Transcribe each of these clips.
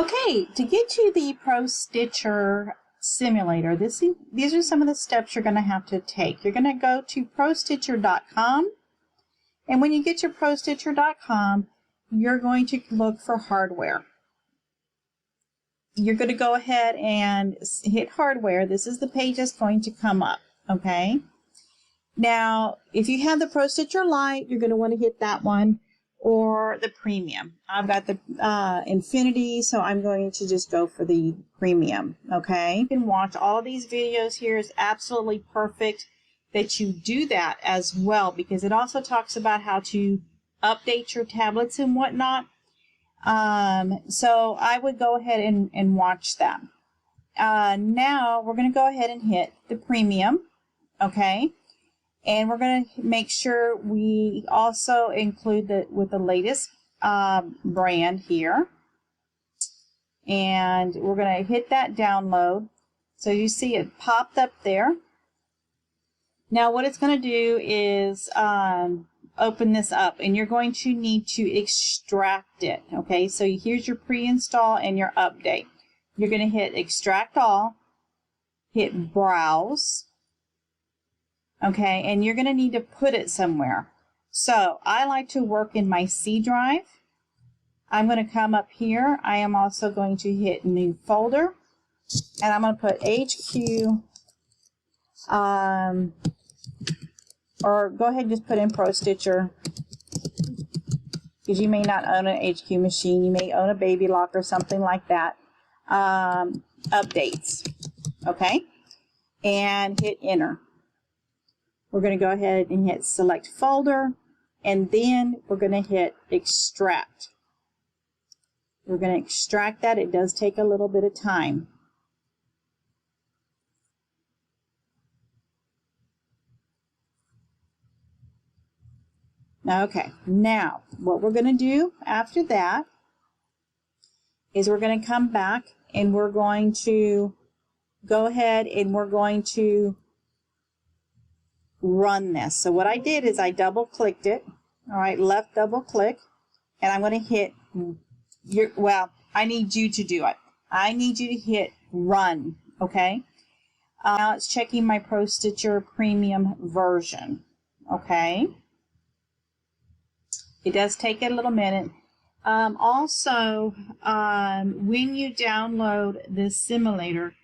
Okay, to get to the ProStitcher Simulator, these are some of the steps you're going to have to take. You're going to go to ProStitcher.com, and when you get to ProStitcher.com, you're going to look for hardware. You're going to go ahead and hit hardware. This is the page that's going to come up, okay? Now, if you have the ProStitcher Lite, you're going to want to hit that one, or the Premium. I've got the Infinity, so I'm going to just go for the Premium, okay? You can watch all these videos here. It's absolutely perfect that you do that as well, because it also talks about how to update your tablets and whatnot. So I would go ahead and watch that. Now we're going to go ahead and hit the Premium, okay? And we're going to make sure we also include with the latest brand here. And we're going to hit that download. So you see it popped up there. Now what it's going to do is open this up, and you're going to need to extract it. Okay, so here's your pre-install and your update. You're going to hit extract all, hit browse. Okay, and you're going to need to put it somewhere. So I like to work in my C drive. I'm going to come up here. I am also going to hit new folder, and I'm going to put HQ, or go ahead and just put in ProStitcher, because you may not own an HQ machine. You may own a Baby Lock or something like that. Updates, okay, and hit enter. We're going to go ahead and hit select folder, and then we're going to hit extract. We're going to extract that. It does take a little bit of time. Okay, now what we're going to do after that is we're going to come back, and we're going to go ahead and we're going to run this. So what I did is I double clicked it. All right, left double click, and I'm going to hit I need you to do it. I need you to hit run, okay? Now it's checking my ProStitcher Premium version, okay? It does take a little minute. Also, when you download this simulator,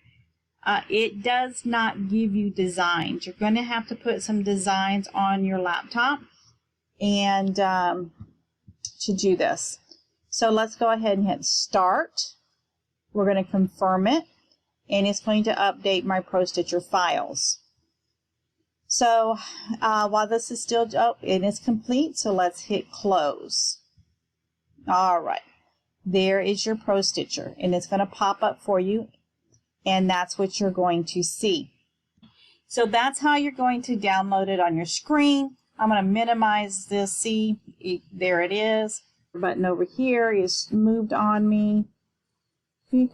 it does not give you designs. You're going to have to put some designs on your laptop and to do this. So let's go ahead and hit start. We're going to confirm it, and it's going to update my ProStitcher files. So while this is still, it is complete, so let's hit close. All right, there is your ProStitcher, and it's going to pop up for you, and that's what you're going to see. So that's how you're going to download it on your screen. I'm going to minimize this. See, there it is. The button over here is moved on me. All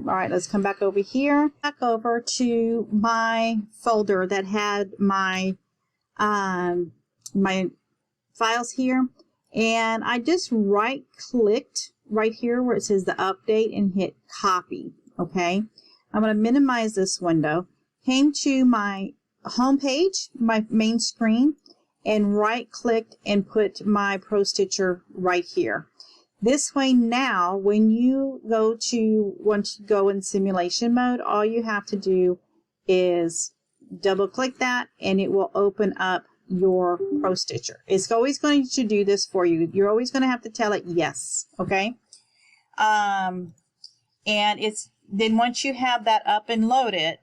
right, let's come back over here. Back over to my folder that had my my files here, and I just right-clicked right here where it says the update and hit copy. Okay, I'm going to minimize this window. Came to my home page, my main screen, and right-clicked and put my ProStitcher right here. This way now, when you want to go in simulation mode, all you have to do is double click that, and it will open up your ProStitcher. It's always going to do this for you. You're always going to have to tell it yes, okay? And then once you have that up and loaded,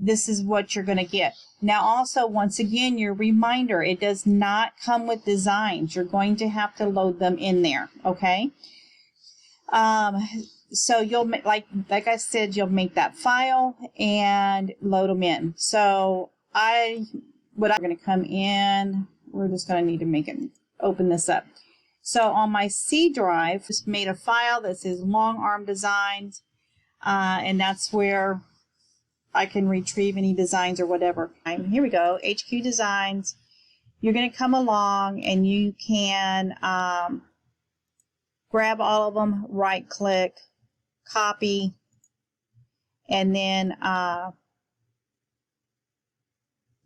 this is what you're going to get. Now also, once again, your reminder, it does not come with designs. You're going to have to load them in there, okay? So you'll make, like I said, you'll make that file and load them in. So I'm going to come in. We're just going to need to open this up. So on my C drive, just made a file that says long arm designs, and that's where I can retrieve any designs or whatever. And here we go, HQ designs. You're going to come along and you can grab all of them, right click, copy, and then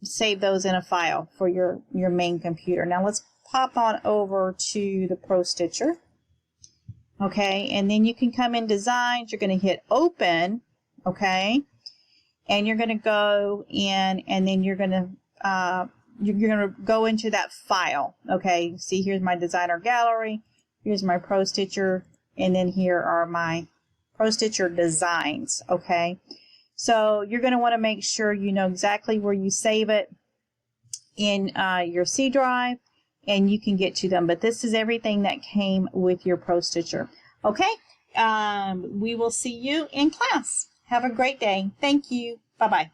save those in a file for your main computer. Now let's pop on over to the ProStitcher. Okay, and then you can come in Designs, you're going to hit Open, okay, and you're going to go in, and then you're going to go into that file. Okay, see, here's my designer gallery, here's my ProStitcher, and then here are my ProStitcher designs. Okay, so you're going to want to make sure you know exactly where you save it in your C drive, and you can get to them. But this is everything that came with your ProStitcher. Okay, we will see you in class. Have a great day. Thank you. Bye-bye.